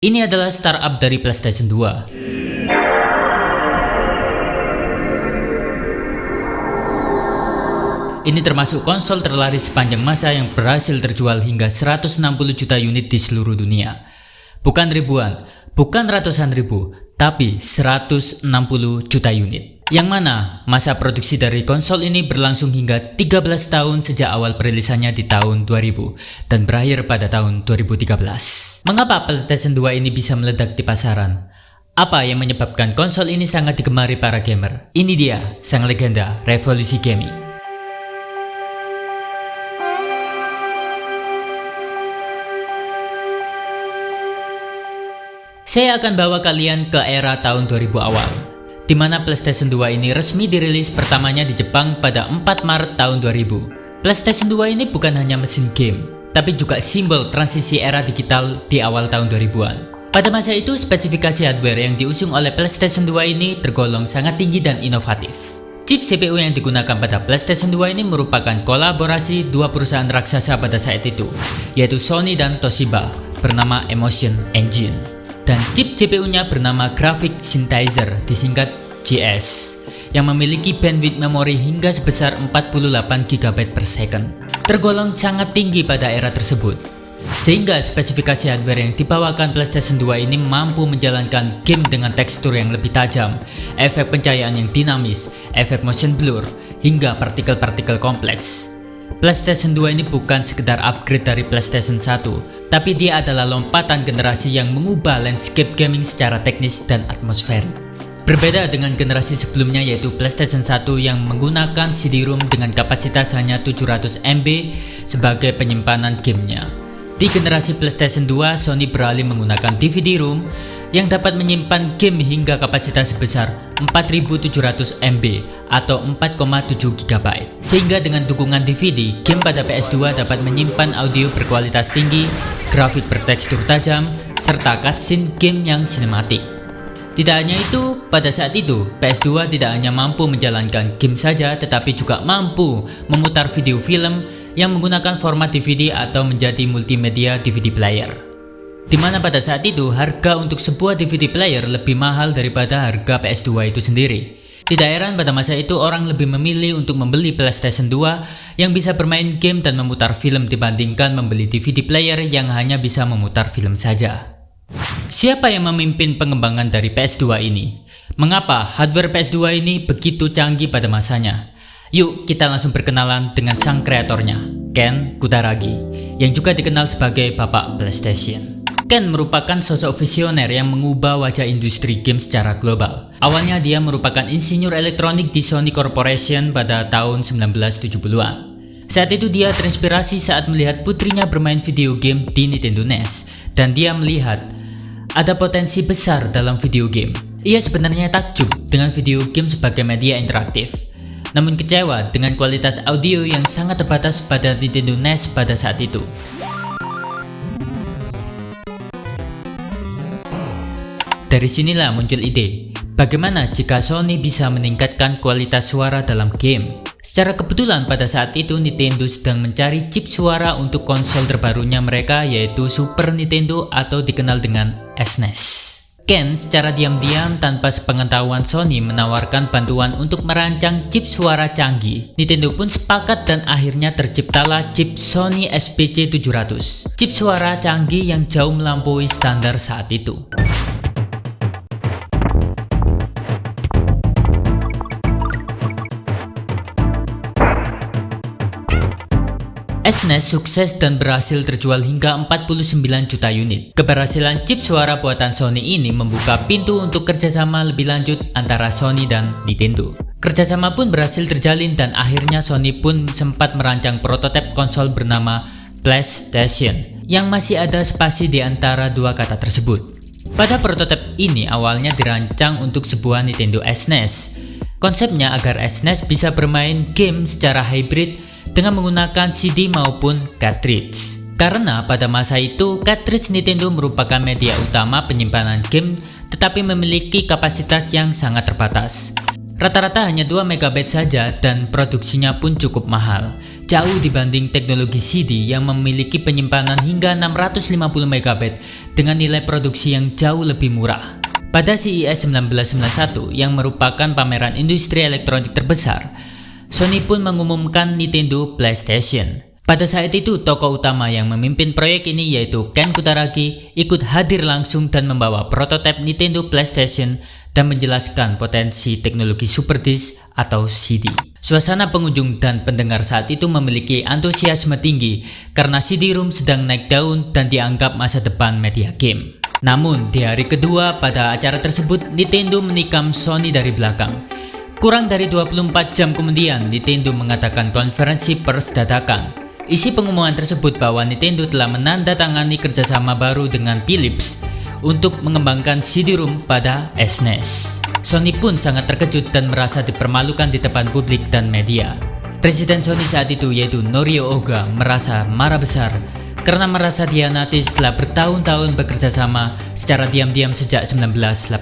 Ini adalah startup dari PlayStation 2. Ini termasuk konsol terlaris sepanjang masa yang berhasil terjual hingga 160 juta unit di seluruh dunia. Bukan ribuan, bukan ratusan ribu, tapi 160 juta unit. Yang mana masa produksi dari konsol ini berlangsung hingga 13 tahun sejak awal perilisannya di tahun 2000 dan berakhir pada tahun 2013. Mengapa PlayStation 2 ini bisa meledak di pasaran? Apa yang menyebabkan konsol ini sangat digemari para gamer? Ini dia, sang legenda revolusi gaming. Saya akan bawa kalian ke era tahun 2000 awal, di mana PlayStation 2 ini resmi dirilis pertamanya di Jepang pada 4 Maret tahun 2000. PlayStation 2 ini bukan hanya mesin game, tapi juga simbol transisi era digital di awal tahun 2000-an. Pada masa itu, spesifikasi hardware yang diusung oleh PlayStation 2 ini tergolong sangat tinggi dan inovatif. Chip CPU yang digunakan pada PlayStation 2 ini merupakan kolaborasi dua perusahaan raksasa pada saat itu, yaitu Sony dan Toshiba, bernama Emotion Engine. Dan chip GPU-nya bernama Graphic Synthesizer, disingkat GS, yang memiliki bandwidth memori hingga sebesar 48 GB per second. Tergolong sangat tinggi pada era tersebut, sehingga spesifikasi hardware yang dibawakan PlayStation 2 ini mampu menjalankan game dengan tekstur yang lebih tajam, efek pencahayaan yang dinamis, efek motion blur, hingga partikel-partikel kompleks. PlayStation 2 ini bukan sekedar upgrade dari PlayStation 1, tapi dia adalah lompatan generasi yang mengubah landscape gaming secara teknis dan atmosfer. Berbeda dengan generasi sebelumnya, yaitu PlayStation 1 yang menggunakan CD-ROM dengan kapasitas hanya 700 MB sebagai penyimpanan gamenya. Di generasi PlayStation 2, Sony beralih menggunakan DVD-ROM yang dapat menyimpan game hingga kapasitas sebesar 4700 MB atau 4,7 GB. Sehingga dengan dukungan DVD, game pada PS2 dapat menyimpan audio berkualitas tinggi, grafik bertekstur tajam, serta cutscene game yang sinematik. Tidak hanya itu, pada saat itu, PS2 tidak hanya mampu menjalankan game saja, tetapi juga mampu memutar video film yang menggunakan format DVD atau menjadi multimedia DVD player. Di mana pada saat itu, harga untuk sebuah DVD player lebih mahal daripada harga PS2 itu sendiri. Tidak heran pada masa itu orang lebih memilih untuk membeli PlayStation 2 yang bisa bermain game dan memutar film dibandingkan membeli DVD player yang hanya bisa memutar film saja. Siapa yang memimpin pengembangan dari PS2 ini? Mengapa hardware PS2 ini begitu canggih pada masanya? Yuk kita langsung berkenalan dengan sang kreatornya, Ken Kutaragi, yang juga dikenal sebagai Bapak PlayStation. Ken merupakan sosok visioner yang mengubah wajah industri game secara global. Awalnya dia merupakan insinyur elektronik di Sony Corporation pada tahun 1970-an. Saat itu dia terinspirasi saat melihat putrinya bermain video game di Nintendo NES, dan dia melihat ada potensi besar dalam video game. Ia sebenarnya takjub dengan video game sebagai media interaktif, namun kecewa dengan kualitas audio yang sangat terbatas pada Nintendo NES pada saat itu. Dari sinilah muncul ide, bagaimana jika Sony bisa meningkatkan kualitas suara dalam game. Secara kebetulan pada saat itu Nintendo sedang mencari chip suara untuk konsol terbarunya mereka, yaitu Super Nintendo atau dikenal dengan SNES. Ken secara diam-diam tanpa sepengetahuan Sony menawarkan bantuan untuk merancang chip suara canggih. Nintendo pun sepakat dan akhirnya terciptalah chip Sony SPC 700, chip suara canggih yang jauh melampaui standar saat itu. SNES sukses dan berhasil terjual hingga 49 juta unit. Keberhasilan chip suara buatan Sony ini membuka pintu untuk kerjasama lebih lanjut antara Sony dan Nintendo. Kerjasama pun berhasil terjalin dan akhirnya Sony pun sempat merancang prototipe konsol bernama PlayStation yang masih ada spasi di antara dua kata tersebut. Pada prototipe ini awalnya dirancang untuk sebuah Nintendo SNES. Konsepnya agar SNES bisa bermain game secara hybrid dengan menggunakan CD maupun cartridge. Karena pada masa itu cartridge Nintendo merupakan media utama penyimpanan game, tetapi memiliki kapasitas yang sangat terbatas. Rata-rata hanya 2 MB saja dan produksinya pun cukup mahal. jauh dibanding teknologi CD yang memiliki penyimpanan hingga 650 MB dengan nilai produksi yang jauh lebih murah. Pada CES 1991 yang merupakan pameran industri elektronik terbesar, Sony pun mengumumkan Nintendo PlayStation. Pada saat itu, tokoh utama yang memimpin proyek ini yaitu Ken Kutaragi ikut hadir langsung dan membawa prototipe Nintendo PlayStation dan menjelaskan potensi teknologi Super Disk atau CD. Suasana pengunjung dan pendengar saat itu memiliki antusiasme tinggi karena CD-ROM sedang naik daun dan dianggap masa depan media game. Namun, di hari kedua pada acara tersebut, Nintendo menikam Sony dari belakang. Kurang dari 24 jam kemudian, Nintendo mengadakan konferensi pers dadakan. Isi pengumuman tersebut bahwa Nintendo telah menandatangani kerjasama baru dengan Philips untuk mengembangkan CD-ROM pada SNES. Sony pun sangat terkejut dan merasa dipermalukan di depan publik dan media. Presiden Sony saat itu yaitu Norio Oga merasa marah besar karena merasa dihianati setelah bertahun-tahun bekerja sama secara diam-diam sejak 1989.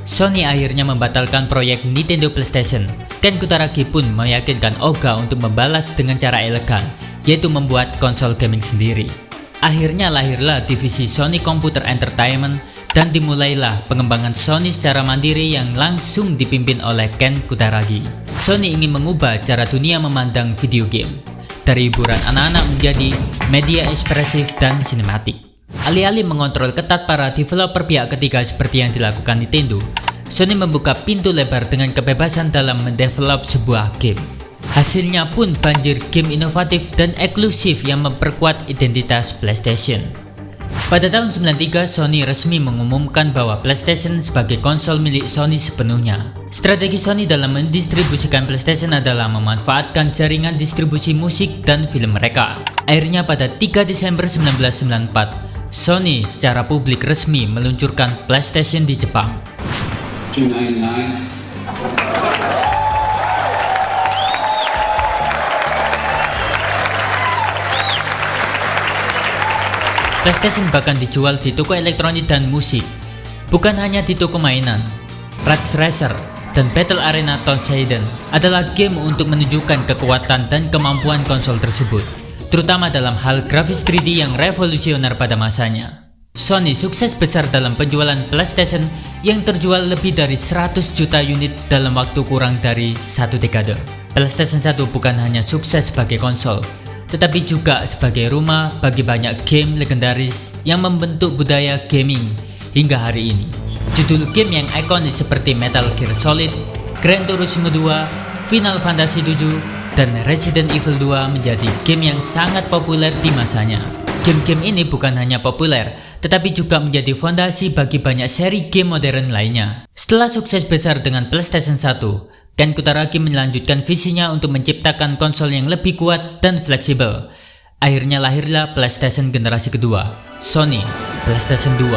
Sony akhirnya membatalkan proyek Nintendo PlayStation. Ken Kutaragi pun meyakinkan Oga untuk membalas dengan cara elegan, yaitu membuat konsol gaming sendiri. Akhirnya lahirlah divisi Sony Computer Entertainment dan dimulailah pengembangan Sony secara mandiri yang langsung dipimpin oleh Ken Kutaragi. Sony ingin mengubah cara dunia memandang video game, dari hiburan anak-anak menjadi media ekspresif dan sinematik. Alih-alih mengontrol ketat para developer pihak ketiga seperti yang dilakukan Nintendo, Sony membuka pintu lebar dengan kebebasan dalam mendevelop sebuah game. Hasilnya pun banjir game inovatif dan eksklusif yang memperkuat identitas PlayStation. Pada tahun 93, Sony resmi mengumumkan bahwa PlayStation sebagai konsol milik Sony sepenuhnya. Strategi Sony dalam mendistribusikan PlayStation adalah memanfaatkan jaringan distribusi musik dan film mereka. Akhirnya pada 3 Desember 1994, Sony secara publik resmi meluncurkan PlayStation di Jepang. 299. PlayStation bahkan dijual di toko elektronik dan musik, bukan hanya di toko mainan. Ridge Racer dan Battle Arena Toshinden adalah game untuk menunjukkan kekuatan dan kemampuan konsol tersebut, terutama dalam hal grafis 3D yang revolusioner pada masanya. Sony sukses besar dalam penjualan PlayStation yang terjual lebih dari 100 juta unit dalam waktu kurang dari 1 dekade. PlayStation 1 bukan hanya sukses sebagai konsol, tetapi juga sebagai rumah bagi banyak game legendaris yang membentuk budaya gaming hingga hari ini. Judul game yang ikonik seperti Metal Gear Solid, Gran Turismo 2, Final Fantasy 7, dan Resident Evil 2 menjadi game yang sangat populer di masanya. Game-game ini bukan hanya populer, tetapi juga menjadi fondasi bagi banyak seri game modern lainnya. Setelah sukses besar dengan PlayStation 1, Ken Kutaragi melanjutkan visinya untuk menciptakan konsol yang lebih kuat dan fleksibel. Akhirnya lahirlah PlayStation generasi kedua, Sony PlayStation 2.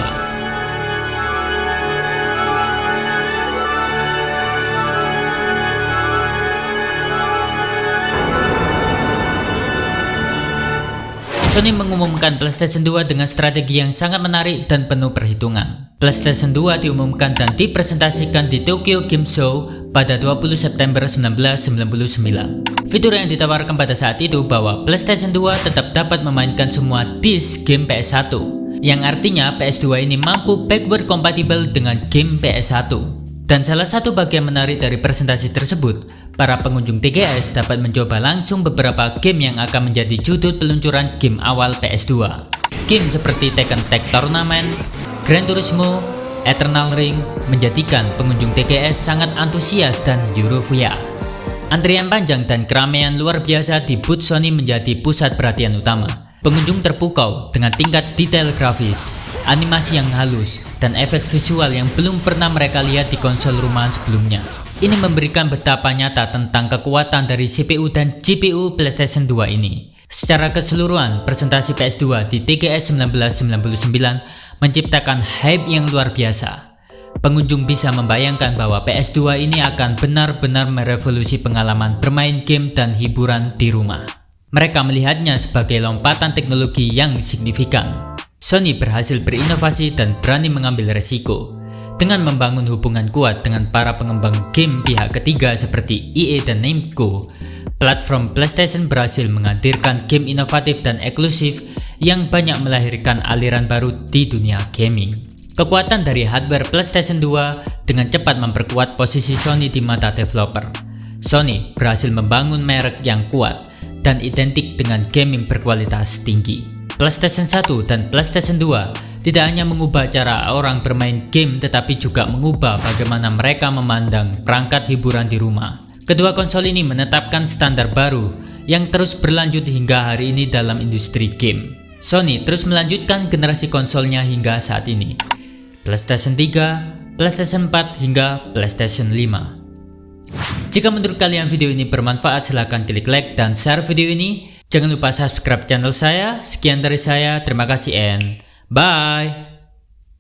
Sony mengumumkan PlayStation 2 dengan strategi yang sangat menarik dan penuh perhitungan. PlayStation 2 diumumkan dan dipresentasikan di Tokyo Game Show pada 20 September 1999. Fitur yang ditawarkan pada saat itu bahwa PlayStation 2 tetap dapat memainkan semua disk game PS1, yang artinya PS2 ini mampu backward compatible dengan game PS1. Dan salah satu bagian menarik dari presentasi tersebut, para pengunjung TGS dapat mencoba langsung beberapa game yang akan menjadi judul peluncuran game awal PS2. Game seperti Tekken Tag Tournament, Gran Turismo, Eternal Ring menjadikan pengunjung TGS sangat antusias dan euforia. Antrian panjang dan keramaian luar biasa di booth Sony menjadi pusat perhatian utama. Pengunjung terpukau dengan tingkat detail grafis, animasi yang halus, dan efek visual yang belum pernah mereka lihat di konsol rumahan sebelumnya. Ini memberikan betapa nyata tentang kekuatan dari CPU dan GPU PlayStation 2 ini. Secara keseluruhan, presentasi PS2 di TGS 1999 menciptakan hype yang luar biasa. Pengunjung bisa membayangkan bahwa PS2 ini akan benar-benar merevolusi pengalaman bermain game dan hiburan di rumah. Mereka melihatnya sebagai lompatan teknologi yang signifikan. Sony berhasil berinovasi dan berani mengambil resiko. Dengan membangun hubungan kuat dengan para pengembang game pihak ketiga seperti EA dan Namco, Platform PlayStation berhasil menghadirkan game inovatif dan eksklusif yang banyak melahirkan aliran baru di dunia gaming. Kekuatan dari hardware PlayStation 2 dengan cepat memperkuat posisi Sony di mata developer. Sony berhasil membangun merek yang kuat dan identik dengan gaming berkualitas tinggi. PlayStation 1 dan PlayStation 2 tidak hanya mengubah cara orang bermain game tetapi juga mengubah bagaimana mereka memandang perangkat hiburan di rumah. Kedua konsol ini menetapkan standar baru yang terus berlanjut hingga hari ini dalam industri game. Sony terus melanjutkan generasi konsolnya hingga saat ini. PlayStation 3, PlayStation 4 hingga PlayStation 5. Jika menurut kalian video ini bermanfaat, silahkan klik like dan share video ini. Jangan lupa subscribe channel saya. Sekian dari saya, terima kasih and bye.